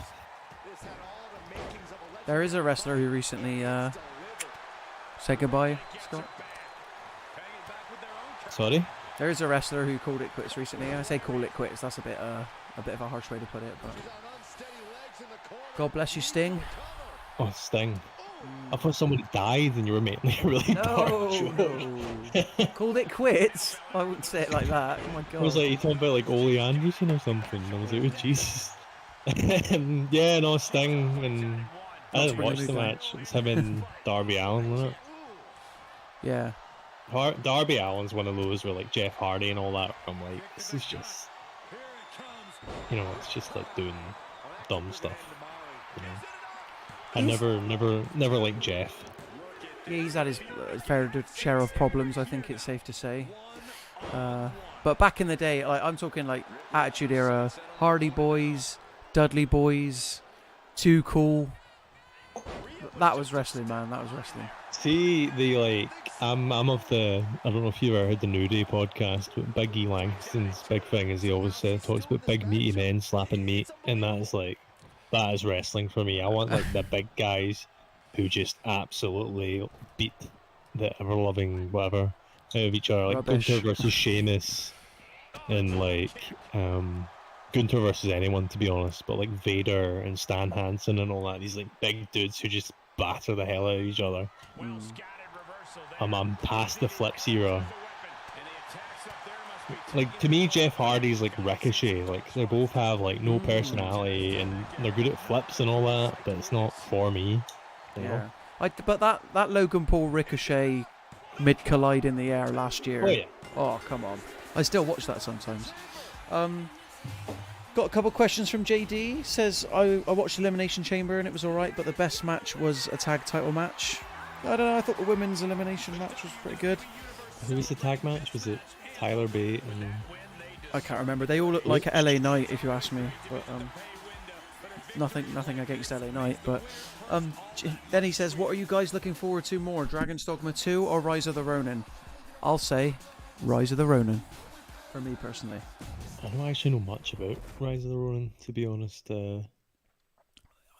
there is a wrestler who recently said goodbye, Scott. Sorry. There is a wrestler who called it quits recently. I say call it quits. That's a bit of a harsh way to put it, but God bless you, Sting. Oh, Sting. I thought somebody died and you were making a really dark joke. No. Called it quits. I wouldn't say it like that. Oh my God. I was like, you talking about like Ole Anderson or something? And I was like, oh Jesus. And yeah, no, Sting, and I didn't watch the match. It's him and Darby Allin, wasn't it? Yeah. Darby Allin's one of those where like Jeff Hardy and all that. I'm like, this is just, it's just like doing dumb stuff. I never liked Jeff. Yeah, he's had his fair share of problems, I think it's safe to say. But back in the day, like I'm talking like Attitude Era, Hardy Boys, Dudley Boys, Too Cool. That was wrestling, man. That was wrestling. See, I'm of the, I don't know if you ever heard the New Day podcast, but Big E Langston's big thing is he always talks about big meaty men slapping meat, and that is wrestling for me. I want like the big guys who just absolutely beat the ever-loving whatever out of each other, like Rubbish. Gunther versus Sheamus, and like Gunther versus anyone, to be honest, but like Vader and Stan Hansen and all that, these like big dudes who just batter the hell out of each other. I'm past the flips era. Like, to me, Jeff Hardy's like Ricochet. Like, they both have like no personality and they're good at flips and all that, but it's not for me. You know? But that Logan Paul Ricochet mid collide in the air last year. Oh yeah. Oh, come on. I still watch that sometimes. Got a couple of questions from JD. Says, I watched Elimination Chamber and it was alright, but the best match was a tag title match. I don't know, I thought the women's elimination match was pretty good. Who was the tag match? Was it Tyler Bate and... I can't remember. They all look like a LA Knight, if you ask me. But nothing against LA Knight. But then he says, what are you guys looking forward to more, Dragon's Dogma 2 or Rise of the Ronin? I'll say Rise of the Ronin, for me personally. I don't actually know much about Rise of the Ronin, to be honest.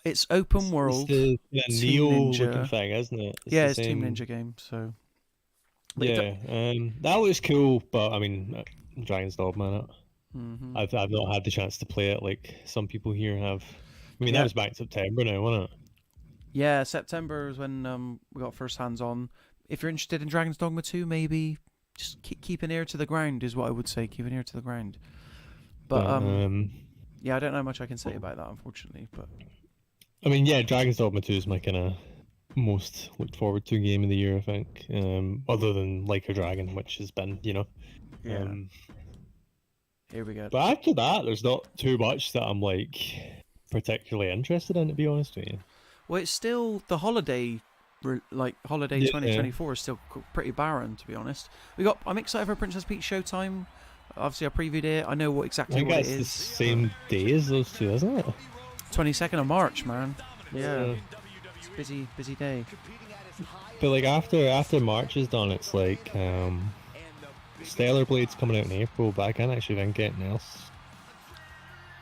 It's open world. It's the Team Neo Ninja. looking thing, isn't it? Yeah, the it's Team same- Ninja game, so... But Yeah, that looks cool, but I mean, Dragon's Dogma, Mhm. I've not had the chance to play it like some people here have. I mean, Yeah. that was back in September now, wasn't it? Yeah, September is when we got first hands on. If you're interested in Dragon's Dogma 2, maybe just keep an ear to the ground is what I would say. Keep an ear to the ground. But yeah, I don't know much I can say about that, unfortunately. But I mean, yeah, Dragon's Dogma 2 is my kind of most looked forward to game of the year, I think. Other than Like a Dragon, which has been, yeah, Um, here we go. but after that, there's not too much that I'm like particularly interested in, to be honest with you. Well, it's still the holiday, holiday Yeah. 2024 is still pretty barren, to be honest. I'm excited for Princess Peach Showtime. Obviously, I previewed it. I know what I exactly think what that's it the is. same day as those two, isn't it? 22nd of March, man. Yeah, Yeah. it's a busy day. But like after March is done, it's like Stellar Blade's coming out in April, but I can't actually think anything else.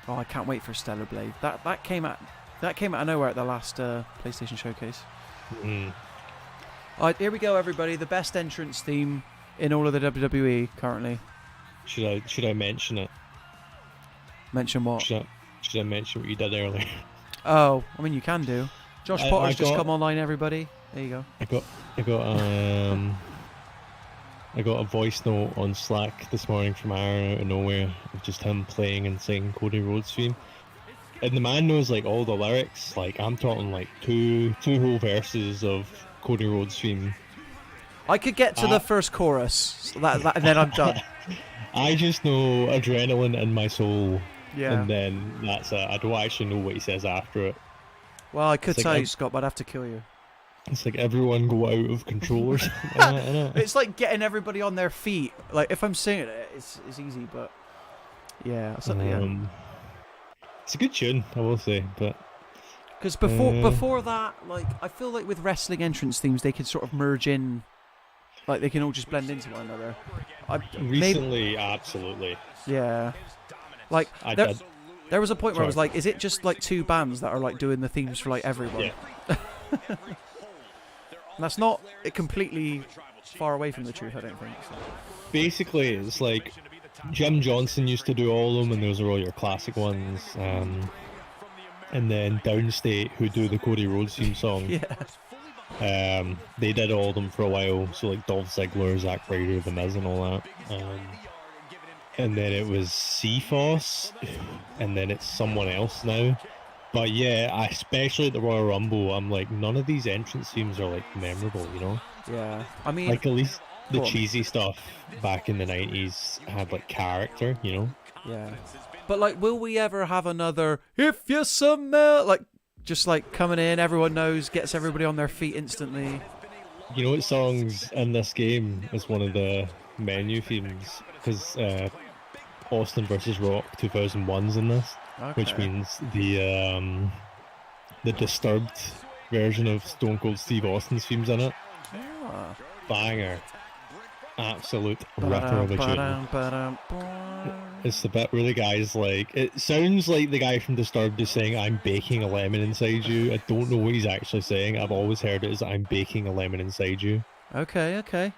Oh, I can't wait for Stellar Blade. That came out of nowhere at the last PlayStation Showcase. Mm. Alright, here we go, everybody. The best entrance theme in all of the WWE currently. Should I mention it? Mention what? Should I mention what you did earlier? Oh, I mean you can do. Josh I Potter's just got- come online, everybody. There you go. I got a voice note on Slack this morning from Aaron out of nowhere of just him playing and singing Cody Rhodes' theme. And the man knows like all the lyrics. Like I'm talking like two whole verses of Cody Rhodes theme. I could get to the first chorus, and then I'm done. I just know adrenaline in my soul, Yeah. and then that's it. I don't actually know what he says after it. Well, I could It's like tell you, I'm- Scott, but I'd have to kill you. It's like everyone go out of control or something like that, innit? It's like getting everybody on their feet. Like, if I'm singing it, it's easy, but... Yeah, yeah. It's a good tune, I will say, but... Because before that, like, I feel like with wrestling entrance themes, they could sort of merge in... Like, they can all just blend into one another. Recently, absolutely. Yeah. Like, there was a point where I was like, is it just like two bands that are like doing the themes for like everyone? Yeah. And that's not completely far away from the truth, I don't think. So. Basically, it's like Jim Johnson used to do all of them, and those are all your classic ones. And then Downstate, who do the Cody Rhodes theme song, they did all of them for a while. So like Dolph Ziggler, Zack Ryder, The Miz, and all that. And then it was CFOS, and then it's someone else now. But yeah, especially at the Royal Rumble, I'm like, none of these entrance themes are like memorable, you know? Yeah, I mean, Like at least the go on. cheesy stuff back in the 90s had like character, you know? yeah. But like, will we ever have another "If You Smell" like just like coming in, everyone knows, gets everybody on their feet instantly? You know what songs in this game is one of the menu themes? Because Austin vs. Rock 2001's in this, which Okay. means the Disturbed version of Stone Cold Steve Austin's theme's in it. Ah. Banger. Absolute ripper of a tune. It's the bit where the guy's like, it sounds like the guy from Disturbed is saying, "I'm baking a lemon inside you." I don't know what he's actually saying. I've always heard it as "I'm baking a lemon inside you." Okay.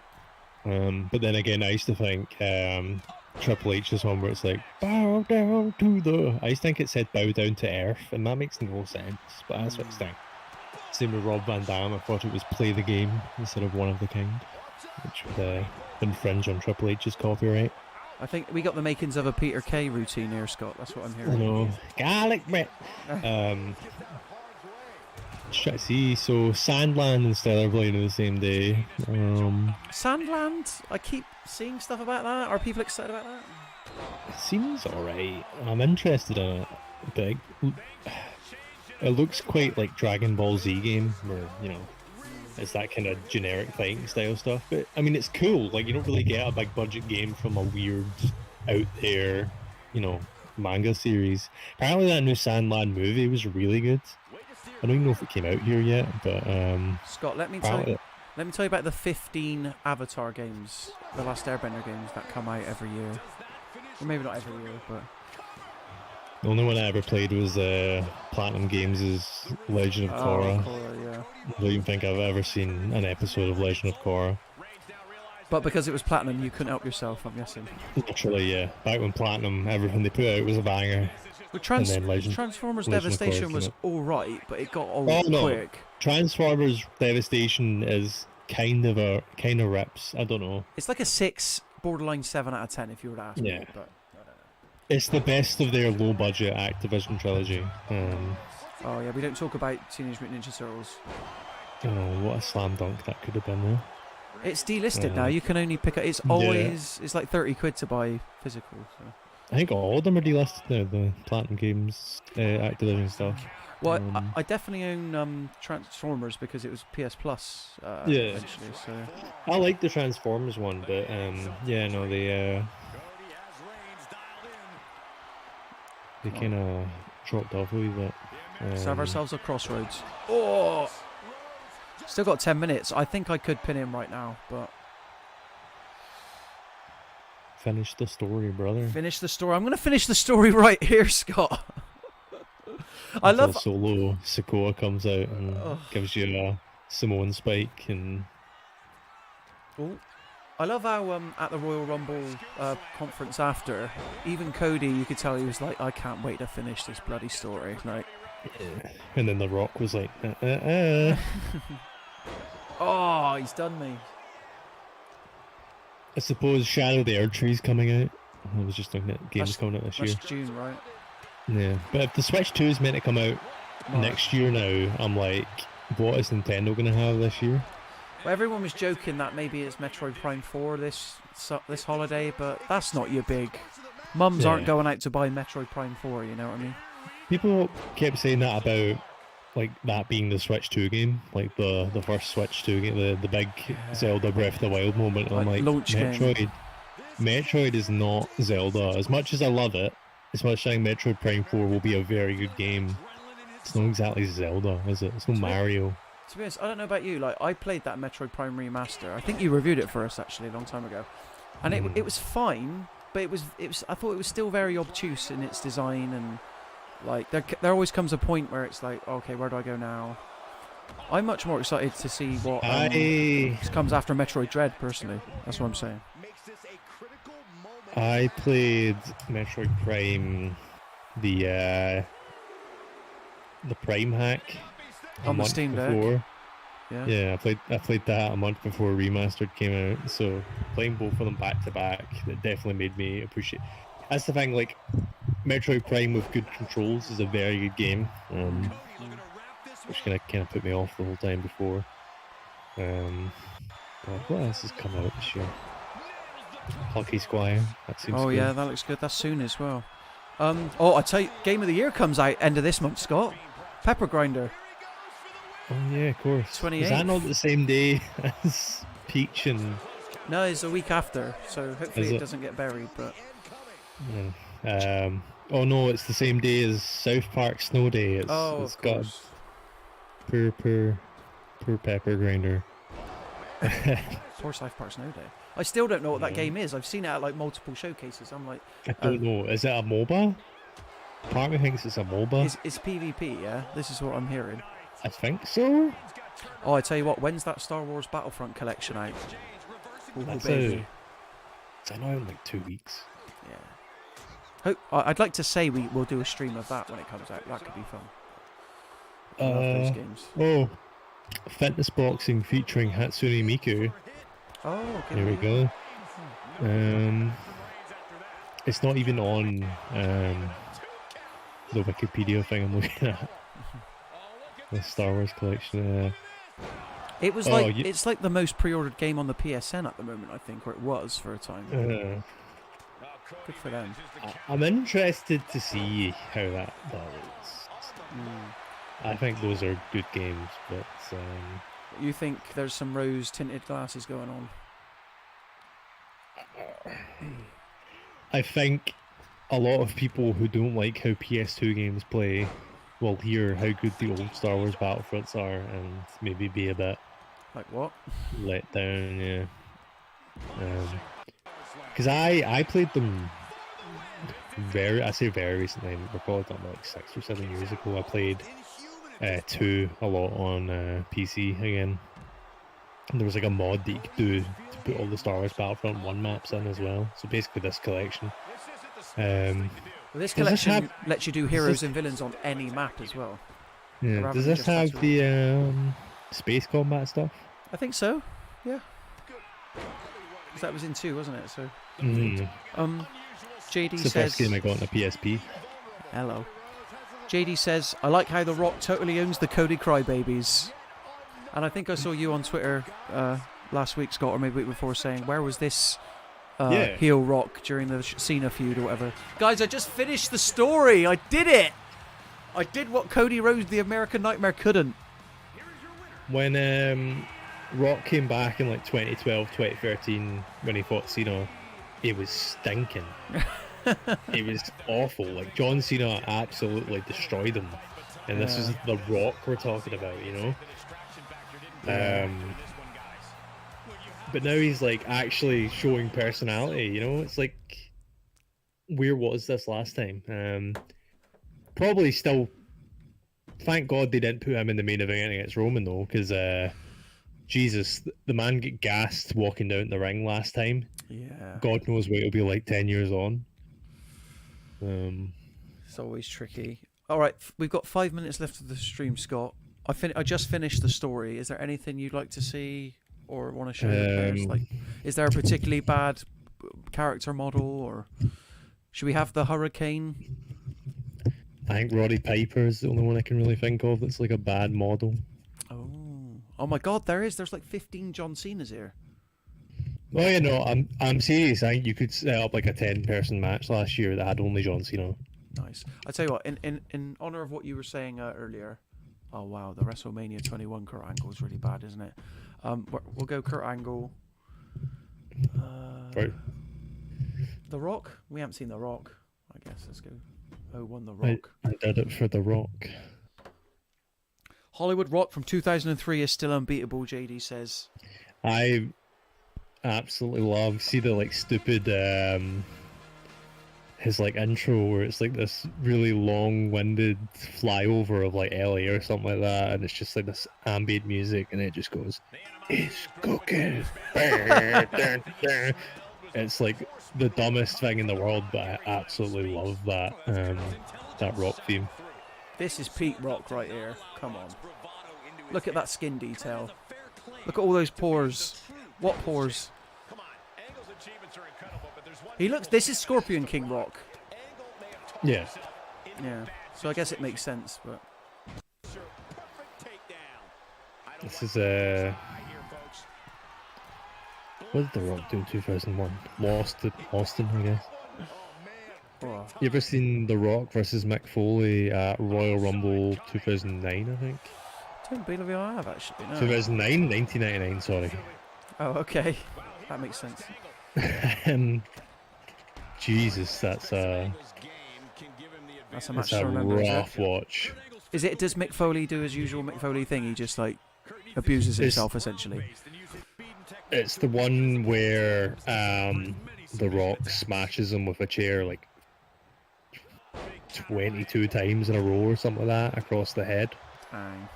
But then again, I used to think Triple H's one where it's like, "Bow down to the..." I used to think it said "bow down to earth," and that makes no sense, but that's what it's saying. Same with Rob Van Dam, I thought it was "play the game" instead of "one of the kind," which would infringe on Triple H's copyright. I think we got the makings of a Peter Kay routine here, Scott. That's what I'm I hearing. know. Garlic bread. Try to see. So Sandland and Stellar playing on the same day. Sandland. I keep seeing stuff about that. Are people excited about that? Seems alright. I'm interested in it. But it looks quite like Dragon Ball Z game, where, you know, it's that kind of generic fighting style stuff. But I mean, it's cool. Like, you don't really get a big budget game from a weird, out there, you know, manga series. Apparently, that new Sandland movie was really good. I don't even know if it came out here yet, but Scott, let me tell you about the 15 Avatar games, the Last Airbender games that come out every year. Or maybe not every year, but the only one I ever played was Platinum Games' Legend of Korra. Korra, yeah. I don't even think I've ever seen an episode of Legend of Korra. But because it was Platinum, you couldn't help yourself, I'm guessing. Literally, yeah. Back when Platinum, everything they put out was a banger. Well, And then Transformers Legend of Devastation Korra was came alright, but it got old Oh, no. quick. Transformers Devastation is kind of rips. I don't know. It's like a 6, borderline 7 out of 10 if you were to ask Yeah. me. But It's the best of their low-budget Activision trilogy. oh yeah, we don't talk about Teenage Mutant Ninja Turtles. Oh, what a slam dunk that could have been there. It's delisted now. You can only pick up. It's it's like 30 quid to buy physical. So. I think all of them are delisted now, the Platinum Games Activision stuff. Well, I definitely own Transformers because it was PS Plus eventually. So I like the Transformers one, but yeah, no, they kind of dropped off a wee bit. let's have ourselves a crossroads. Oh, still got 10 minutes. I think I could pin him right now, but Finish the story, brother. finish the story. I'm going to finish the story right here, Scott. I Until love. Solo Sikoa comes out and gives you a Samoan spike and. Oh. I love how at the Royal Rumble conference after, even Cody, you could tell he was like, I can't wait to finish this bloody story. Like, And then The Rock was like, oh, he's done me. I suppose Shadow the Erdtree's coming out. I was just looking at games coming out this year. That's June, right? Yeah, but if the Switch 2 is meant to come out next year now, I'm like, what is Nintendo going to have this year? Well, everyone was joking that maybe it's Metroid Prime 4 this holiday, but that's not your big. Mums aren't going out to buy Metroid Prime 4. You know what I mean? People kept saying that about like that being the Switch 2 game, like the first Switch 2 game, the big Zelda Breath of the Wild moment. I'm like, launch Metroid. game. Metroid is not Zelda. As much as I love it, as much as I think Metroid Prime 4 will be a very good game, it's not exactly Zelda, is it? It's no Mario. To be honest, I don't know about you. Like, I played that Metroid Prime remaster. I think you reviewed it for us actually a long time ago, and it was fine, but it was. I thought it was still very obtuse in its design, and like there always comes a point where it's like, okay, where do I go now? I'm much more excited to see what comes after Metroid Dread. Personally, that's what I'm saying. I played Metroid Prime, the Prime hack On the Steam Deck. before. Yeah. I played that a month before Remastered came out. So playing both of them back to back, that definitely made me appreciate. That's the thing. Like Metroid Prime with good controls is a very good game. Which kind of put me off the whole time before. What else has come out this year? Hockey Squire. That seems good. Yeah, that looks good. That's soon as well. I tell you, Game of the Year comes out end of this month, Scott. Pepper Grinder. Oh yeah, of course. 28th. Is that not the same day as Peach and? No, it's a week after, so hopefully it doesn't get buried. But oh no, it's the same day as South Park Snow Day. It's of got course. poor Pepper Grinder. Poor South Park Snow Day. I still don't know what that game is. I've seen it at like multiple showcases. I'm like, I don't know. Is it a MOBA? Part of me thinks it's a MOBA. It's PvP, yeah? This is what I'm hearing. I think so. Oh, I tell you what, when's that Star Wars Battlefront collection out? Ooh, That's baby. It's out in like 2 weeks. Yeah. I'd like to say we'll do a stream of that when it comes out. That could be fun. I love those games. Oh, fitness boxing featuring Hatsune Miku. Oh, okay. There we go. It's not even on the Wikipedia thing I'm looking at. The Star Wars collection. It was it's like the most pre-ordered game on the PSN at the moment, I think, or it was for a time. Good for them. I'm interested to see how that looks. I think those are good games, but You think there's some rose-tinted glasses going on? I think a lot of people who don't like how PS2 games play will hear how good the old Star Wars Battlefronts are and maybe be a bit Like what? let down, yeah. Because I played them very recently. We're probably talking about like 6 or 7 years ago. I played 2 a lot on PC again. And there was like a mod that you could do to put all the Star Wars Battlefront 1 maps in as well. So basically this collection. Well, this collection lets you do heroes and villains on any map as well. Yeah. Does this have the space combat stuff? I think so. Yeah. Because that was in 2, wasn't it? So. JD It's the says. first game I got on a PSP. Hello. JD says, I like how The Rock totally owns the Cody Crybabies. And I think I saw you on Twitter last week, Scott, or maybe the week before, saying, where was this heel Rock during the Cena feud or whatever? Guys, I just finished the story. I did it. I did what Cody Rhodes, the American Nightmare, couldn't. When Rock came back in like 2012, 2013, when he fought Cena, it was stinking. It was awful. Like, John Cena absolutely destroyed him. And this is The Rock we're talking about, you know? But now he's like actually showing personality, you know? It's like, where was this last time? Probably still, thank God they didn't put him in the main event against Roman though, because Jesus, the man get gassed walking down the ring last time. Yeah. God knows what it'll be like 10 years on. It's always tricky. All right, we've got 5 minutes left of the stream, Scott. I just finished the story. Is there anything you'd like to see or want to show your players? Like, is there a particularly bad character model, or should we have the Hurricane? I think Roddy Piper is the only one I can really think of that's like a bad model. Oh, Oh my God, there is. There's like 15 John Cena's here. Oh yeah, no, I'm serious. I think you could set up like a 10-person match last year that had only John Cena. Nice. I tell you what, in honor of what you were saying earlier. Oh wow, the WrestleMania 21 Kurt Angle is really bad, isn't it? We'll go Kurt Angle. Right. The Rock. We haven't seen The Rock. I guess let's go. 01 The Rock. I did it for The Rock. Hollywood Rock from 2003 is still unbeatable. JD says. I absolutely love see the like stupid his like intro where it's like this really long-winded flyover of like LA or something like that, and it's just like this ambient music, and it just goes, "It's cooking." It's like the dumbest thing in the world, but I absolutely love that Rock theme. This is Pete Rock right here. Come on. Look at that skin detail. Look at all those pores. What pores? He looks... This is Scorpion King Rock. Yeah. Yeah. So I guess it makes sense, but... This is what did The Rock do in 2001? Lost to Austin, I guess. Oh. You ever seen The Rock versus Mick Foley at Royal Rumble 2009, I think? Don't believe I have, actually. No. 2009? 1999, sorry. Oh, okay. That makes sense. Jesus, that's a match to remember. rough watch. Is it? Does Mick Foley do his usual Mick Foley thing? He just like abuses himself essentially. It's the one where The Rock smashes him with a chair like 22 times in a row or something like that across the head. Dang.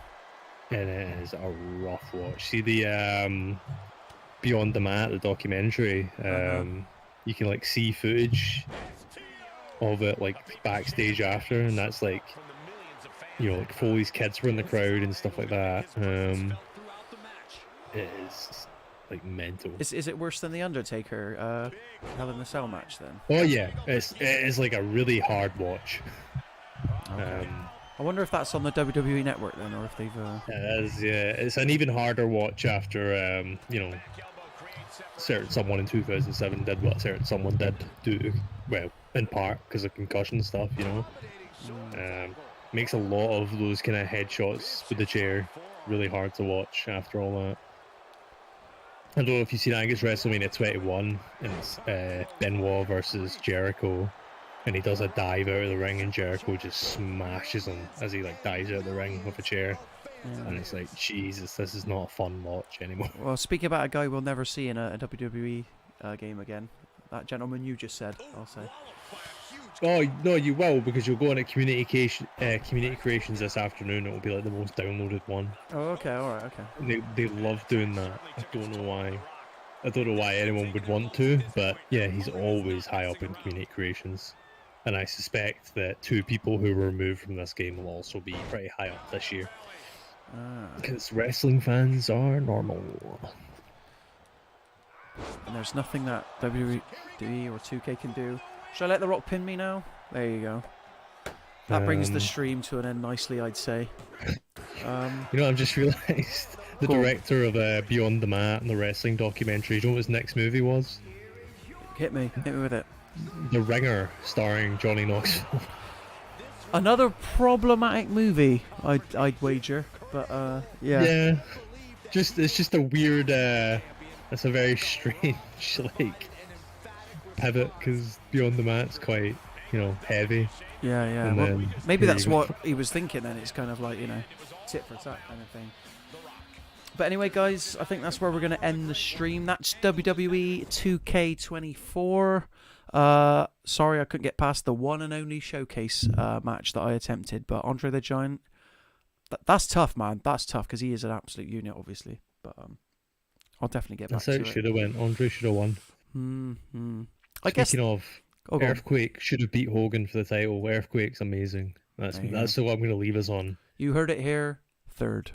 And it is a rough watch. See the Beyond the Mat, the documentary. You can like see footage of it like backstage after, and that's like, you know, like Foley's kids were in the crowd and stuff like that. It is like mental. Is it worse than the Undertaker Hell in the Cell match then? Oh yeah, it is like a really hard watch. Okay. I wonder if that's on the WWE network then, or if they've. It is, yeah. It's an even harder watch after you know, certain someone in 2007 did what certain someone did do, well, in part because of concussion stuff, you know. Makes a lot of those kind of headshots with the chair really hard to watch after all that. I don't know if you've seen, I think it's WrestleMania 21, and it's Benoit versus Jericho, and he does a dive out of the ring, and Jericho just smashes him as he like dives out of the ring with a chair. And it's like, Jesus, this is not a fun watch anymore. Well, speaking about a guy we'll never see in a WWE game again, that gentleman you just said, I'll say. Oh no, you will, because you'll go on at Community Creations this afternoon. It will be like the most downloaded one. Oh, okay, all right, okay. They love doing that. I don't know why. I don't know why anyone would want to, but yeah, he's always high up in Community Creations, and I suspect that 2 people who were removed from this game will also be pretty high up this year. Because wrestling fans are normal. And there's nothing that WWE or 2K can do. Should I let The Rock pin me now? There you go. That brings the stream to an end nicely, I'd say. You know, I've just realised the director of Beyond the Mat and the wrestling documentary, do you know what his next movie was? Hit me with it. The Ringer, starring Johnny Knoxville. Another problematic movie, I'd wager, but yeah. Yeah, it's just a weird. It's a very strange like pivot, because Beyond the Mat's quite, you know, heavy. Yeah. Well, maybe that's what he was thinking. Then it's kind of like, you know, tit for tat kind of thing. But anyway, guys, I think that's where we're going to end the stream. That's WWE 2K24. Sorry I couldn't get past the one and only showcase match that I attempted, but Andre the Giant, that's tough, man. That's tough, because he is an absolute unit, obviously. But I'll definitely get back to it. That's how it should have went. Andre should have won. Speaking of, Earthquake should have beat Hogan for the title. Earthquake's amazing. That's what I'm going to leave us on. You heard it here, third.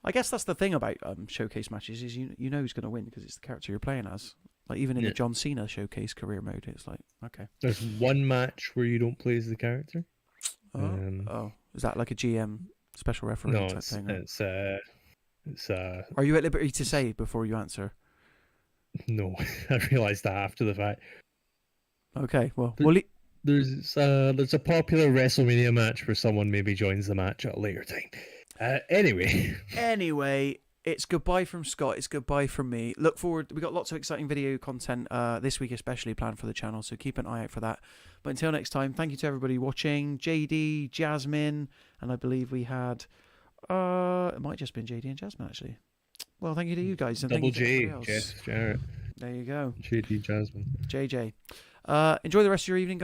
I guess that's the thing about showcase matches, is you know who's going to win because it's the character you're playing as. Like even in the John Cena showcase career mode, it's like, okay. There's one match where you don't play as the character. Is that like a GM special referee type thing? It's It's Are you at liberty to say before you answer? no, I realised that after the fact. Okay, well, There's a popular WrestleMania match where someone maybe joins the match at a later time. Anyway, it's goodbye from Scott. It's goodbye from me. Look forward. We got lots of exciting video content this week, especially planned for the channel. So keep an eye out for that. But until next time, thank you to everybody watching. JD, Jasmine, and I believe we had. It might just been JD and Jasmine actually. Well, thank you to you guys. And Double thank you to J, everybody else. Jeff Jarrett, There you go. JD Jasmine. JJ. Enjoy the rest of your evening, guys.